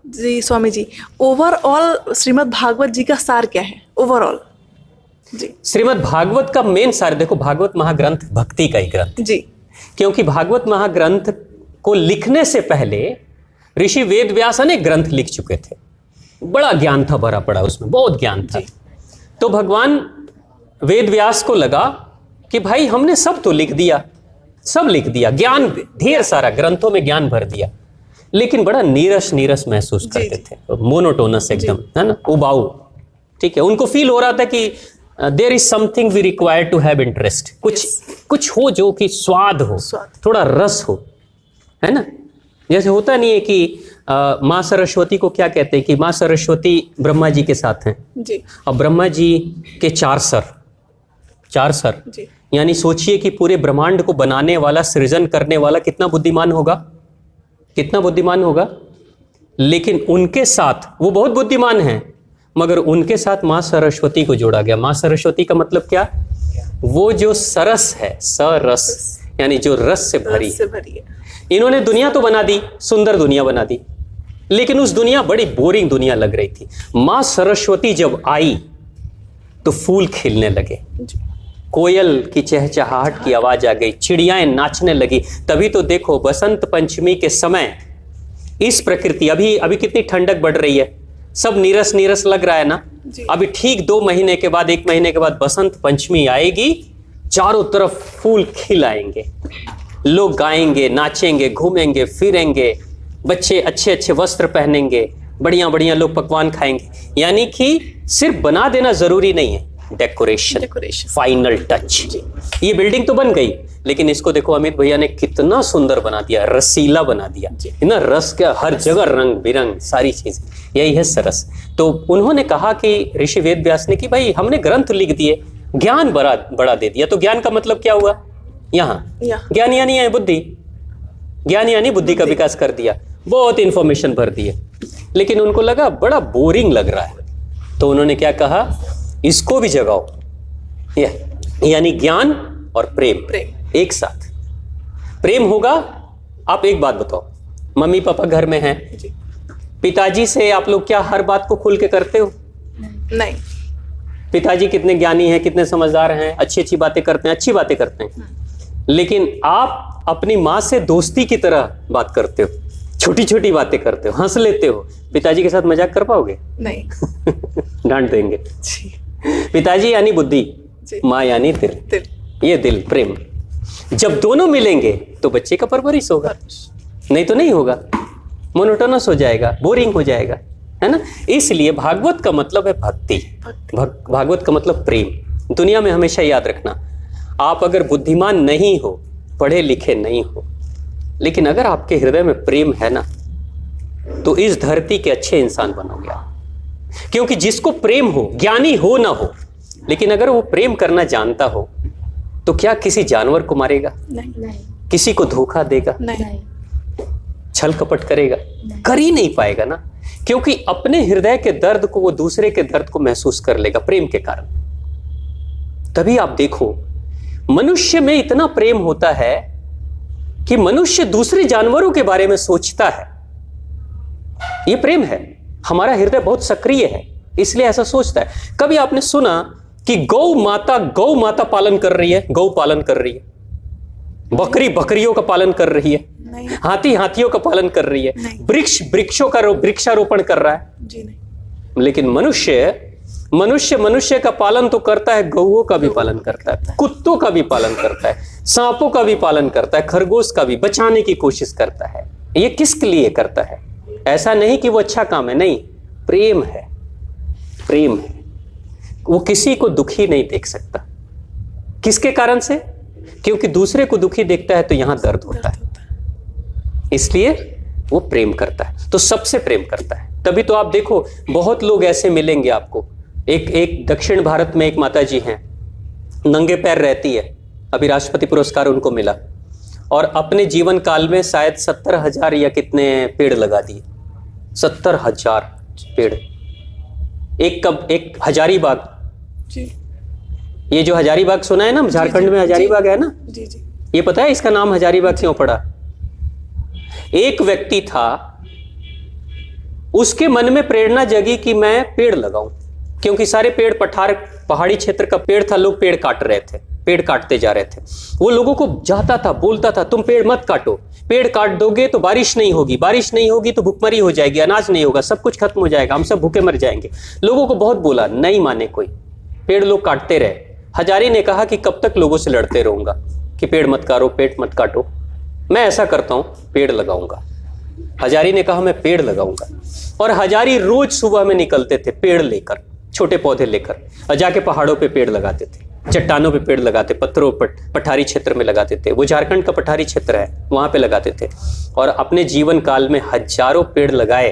जी Swami ji, overall Shrimad Bhagavat जी का सार क्या है ओवरऑल? जी श्रीमद् भागवत का मेन सार देखो, भागवत महाग्रंथ भक्ति का ही ग्रंथ, जी क्योंकि भागवत महाग्रंथ को लिखने से पहले ऋषि वेद व्यास अनेक ग्रंथ लिख चुके थे। बड़ा ज्ञान था भरा पड़ा उसमें, बहुत ज्ञान था। तो भगवान वेद व्यास को लगा कि भाई हमने सब तो लिख दिया, सब लिख दिया, ज्ञान ढेर सारा ग्रंथों में ज्ञान भर दिया, लेकिन बड़ा नीरस नीरस महसूस करते थे, मोनोटोनस एकदम, है ना, उबाऊ। ठीक है, उनको फील हो रहा था कि there is something we require to have interest, कुछ हो जो कि स्वाद हो, थोड़ा रस हो, है ना। जैसे होता नहीं है कि माँ सरस्वती को क्या कहते हैं कि माँ सरस्वती ब्रह्मा जी के साथ हैं जी, और ब्रह्मा जी के चार सर जी। यानी सोचिए कि पूरे ब्रह्मांड को बनाने वाला, सृजन करने वाला कितना बुद्धिमान होगा, कितना बुद्धिमान होगा। लेकिन उनके साथ, वो बहुत बुद्धिमान हैं, मगर उनके साथ माँ सरस्वती को जोड़ा गया। माँ सरस्वती का मतलब क्या? वो जो सरस है, सरस यानी जो रस से भरी है। इन्होंने दुनिया तो बना दी, सुंदर दुनिया बना दी, लेकिन उस दुनिया बड़ी बोरिंग दुनिया लग रही थी। माँ सरस्वती जब आई तो फूल खिलने लगे, कोयल की चहचहाहट की आवाज आ गई, चिड़ियाएं नाचने लगी। तभी तो देखो बसंत पंचमी के समय इस प्रकृति, अभी कितनी ठंडक बढ़ रही है, सब नीरस नीरस लग रहा है ना। अभी ठीक 2 महीने के बाद, 1 महीने के बाद बसंत पंचमी आएगी, चारों तरफ फूल खिल आएंगे, लोग गाएंगे, नाचेंगे, घूमेंगे फिरेंगे, बच्चे अच्छे अच्छे वस्त्र पहनेंगे, बढ़िया बढ़िया लोग पकवान खाएंगे। यानी कि सिर्फ बना देना जरूरी नहीं है, डेकोरेशन फाइनल टच। ये बिल्डिंग तो बन गई, लेकिन इसको देखो अमित भैया ने कितना सुंदर बना दिया, रसीला बना दिया, ना रस का हर जगह रंग बिरंग सारी चीजें, यही है सरस। तो उन्होंने कहा कि ऋषि वेद व्यास ने कि भाई हमने ग्रंथ लिख दिए, ज्ञान बड़ा दे दिया। तो ज्ञान का मतलब क्या हुआ? यहाँ ज्ञान यानी है बुद्धि, ज्ञान यानी बुद्धि का विकास कर दिया, बहुत इंफॉर्मेशन भर दिए। लेकिन उनको लगा बड़ा बोरिंग लग रहा है, तो उन्होंने क्या कहा, इसको भी जगाओ, यानी ज्ञान और प्रेम एक साथ। प्रेम होगा। आप एक बात बताओ, मम्मी पापा घर में हैं, पिताजी से आप लोग क्या हर बात को खुल के करते हो? नहीं। पिताजी कितने ज्ञानी हैं, कितने समझदार हैं, अच्छी अच्छी बातें करते हैं, अच्छी बातें करते हैं, लेकिन आप अपनी माँ से दोस्ती की तरह बात करते हो, छोटी छोटी बातें करते हो, हंस लेते हो। पिताजी के साथ मजाक कर पाओगे? नहीं। डांट देंगे। पिताजी यानी बुद्धि, माँ यानी दिल, ये दिल प्रेम। जब दोनों मिलेंगे तो बच्चे का परवरिश होगा, नहीं तो नहीं होगा, मोनोटोनस हो जाएगा, बोरिंग हो जाएगा, है ना। इसलिए भागवत का मतलब है भक्ति, भागवत का मतलब प्रेम। दुनिया में हमेशा याद रखना, आप अगर बुद्धिमान नहीं हो, पढ़े लिखे नहीं हो, लेकिन अगर आपके हृदय में प्रेम है ना, तो इस धरती के अच्छे इंसान बनोगे आप। क्योंकि जिसको प्रेम हो, ज्ञानी हो ना हो, लेकिन अगर वो प्रेम करना जानता हो, तो क्या किसी जानवर को मारेगा? नहीं। किसी को धोखा देगा? नहीं। छल कपट करेगा? कर ही नहीं पाएगा ना, क्योंकि अपने हृदय के दर्द को वो दूसरे के दर्द को महसूस कर लेगा प्रेम के कारण। तभी आप देखो, मनुष्य में इतना प्रेम होता है कि मनुष्य दूसरे जानवरों के बारे में सोचता है। ये प्रेम है, हमारा हृदय बहुत सक्रिय है, इसलिए ऐसा सोचता है। कभी आपने सुना कि गौ माता पालन कर रही है, गौ पालन कर रही है, बकरी बकरियों का पालन कर रही है, हाथी हाथियों का पालन कर रही है, वृक्षों का वृक्षारोपण कर रहा है? जी नहीं। लेकिन मनुष्य का पालन तो करता है, गौओं का भी पालन करता है, कुत्तों का भी पालन करता है, सांपों का भी पालन करता है, खरगोश का भी बचाने की कोशिश करता है। ये किसके लिए करता है? ऐसा नहीं कि वो अच्छा काम है, नहीं, प्रेम है, प्रेम है। वो किसी को दुखी नहीं देख सकता। किसके कारण से? क्योंकि दूसरे को दुखी देखता है तो यहां दर्द होता है, इसलिए वो प्रेम करता है, तो सबसे प्रेम करता है। तभी तो आप देखो बहुत लोग ऐसे मिलेंगे आपको। एक दक्षिण भारत में एक माता जी हैं, नंगे पैर रहती है, अभी राष्ट्रपति पुरस्कार उनको मिला, और अपने जीवन काल में शायद 70,000 या कितने पेड़ लगा दिए, 70,000 पेड़। एक हजारीबाग, ये जो हजारीबाग सुना है ना, झारखंड में हजारीबाग है ना, ये पता है इसका नाम हजारीबाग क्यों पड़ा? एक व्यक्ति था, उसके मन में प्रेरणा जगी कि मैं पेड़ लगाऊं, क्योंकि सारे पेड़ पहाड़ी क्षेत्र का पेड़ था, लोग पेड़ काट रहे थे, पेड़ काटते जा रहे थे। वो लोगों को जाता था, बोलता था तुम पेड़ मत काटो, पेड़ काट दोगे तो बारिश नहीं होगी, बारिश नहीं होगी तो भुखमरी हो जाएगी, अनाज नहीं होगा, सब कुछ खत्म हो जाएगा, हम सब भूखे मर जाएंगे। लोगों को बहुत बोला, नहीं माने कोई, पेड़ लोग काटते रहे। हजारी ने कहा कि कब तक लोगों से लड़ते रहूंगा कि पेड़ मत काटो, पेड़ मत काटो, मैं ऐसा करता हूं, पेड़ लगाऊंगा। हजारी ने कहा मैं पेड़ लगाऊंगा, और हजारी रोज सुबह में निकलते थे पेड़ लेकर, छोटे पौधे लेकर, और जाके पहाड़ों पे पेड़ लगाते थे, चट्टानों पे पेड़ लगाते, पत्थरों पर, पठारी क्षेत्र में लगाते थे। वो झारखंड का पठारी क्षेत्र है, वहां पे लगाते थे, और अपने जीवन काल में हजारों पेड़ लगाए,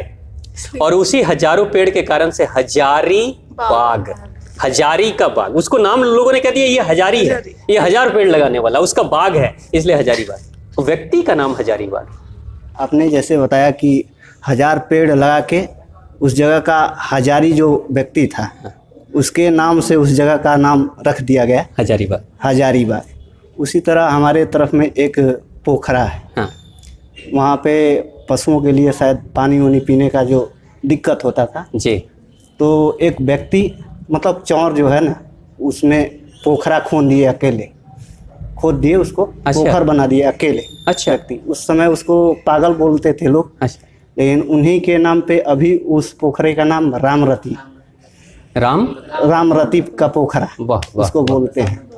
और उसी हजारों पेड़ के कारण से हजारी बाग, हजारी का बाग, उसको नाम लोगों ने कह दिया ये हजारी है, ये 1000 पेड़ लगाने वाला, उसका बाग है, इसलिए हजारी बाग। व्यक्ति का नाम हजारी बाग। आपने जैसे बताया कि 1000 पेड़ लगा के उस जगह का हजारी जो व्यक्ति था उसके नाम से उस जगह का नाम रख दिया गया हजारी बाग। हजारी बाग। उसी तरह हमारे तरफ में एक पोखरा है, हाँ। वहाँ पे पशुओं के लिए शायद पानी वानी पीने का जो दिक्कत होता था जी, तो एक व्यक्ति मतलब चौर जो है ना उसमें पोखरा खोद दिए, अकेले खोद दिए उसको, अच्छा। पोखर बना दिए अकेले। अच्छा। व्यक्ति उस समय उसको पागल बोलते थे लोग, अच्छा। लेकिन उन्हीं के नाम पे अभी उस पोखरे का नाम रामरती रामरती का पोखरा वाह वाह उसको बोलते हैं।